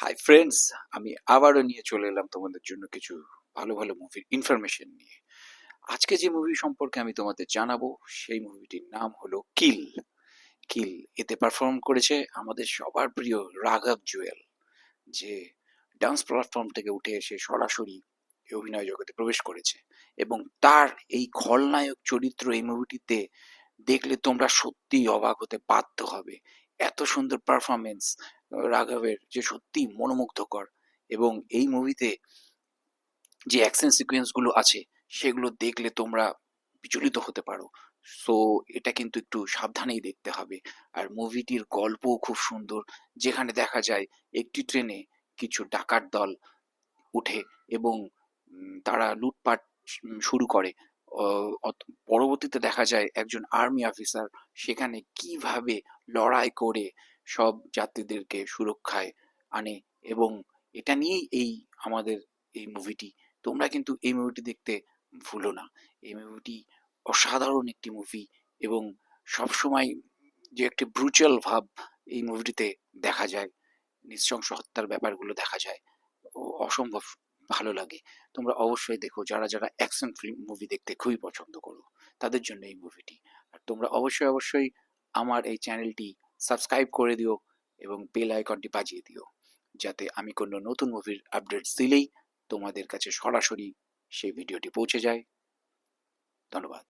Hi friends, আমি আবারও নিয়ে চলে এলাম তোমাদের জন্য কিছু ভালো ভালো মুভির ইনফরমেশন নিয়ে। আজকে যে মুভি সম্পর্কে আমি তোমাদের জানাবো সেই মুভিটির নাম হলো কিল। কিল এতে পারফর্ম করেছে আমাদের সবার প্রিয় রাঘব জুয়েল, যে ডান্স প্ল্যাটফর্ম থেকে উঠে এসে সরাসরি এই অভিনয় জগতে প্রবেশ করেছে। এবং তার এই খলনায়ক চরিত্র এই মুভিটিতে দেখলে তোমরা সত্যিই অবাক হতে বাধ্য হবে। এত সুন্দর পারফরমেন্স রাঘবের, যে সত্যিই মনোমুগ্ধকর। এবং এই মুভিতে যে অ্যাকশন সিকোয়েন্স গুলো আছে সেগুলো দেখলে তোমরা বিচলিত হতে পারো। সো এটা কিন্তু একটু সাবধানেই দেখতে হবে। আর মুভিটির গল্পও খুব সুন্দর, যেখানে দেখা যায় একটি ট্রেনে কিছু ডাকাত দল উঠে এবং তারা লুটপাট শুরু করে। পরবর্তীতে দেখা যায় একজন আর্মি অফিসার সেখানে কিভাবে লড়াই করে সব যাত্রীদেরকে সুরক্ষায় আনে। এবং এটা নিয়েই এই আমাদের এই মুভিটি। তোমরা কিন্তু এই মুভিটি দেখতে ভুলো না। এই মুভিটি অসাধারণ একটি মুভি। এবং সবসময় যে একটি ব্রুচাল ভাব এই মুভিটিতে দেখা যায়, নৃশংস হত্যার ব্যাপারগুলো দেখা যায়, অসম্ভব ভালো লাগে। তোমরা অবশ্যই দেখো, যারা যারা অ্যাকশন ফিল্ম মুভি দেখতে খুবই পছন্দ করো তাদের জন্য এই মুভিটি। আর তোমরা অবশ্যই অবশ্যই আমার এই চ্যানেলটি সাবস্ক্রাইব করে দিও এবং বেল আইকনটি বাজিয়ে দিও, যাতে আমি কোনো নতুন মুভির আপডেটস দিলেই তোমাদের কাছে সরাসরি সেই ভিডিওটি পৌঁছে যায়। ধন্যবাদ।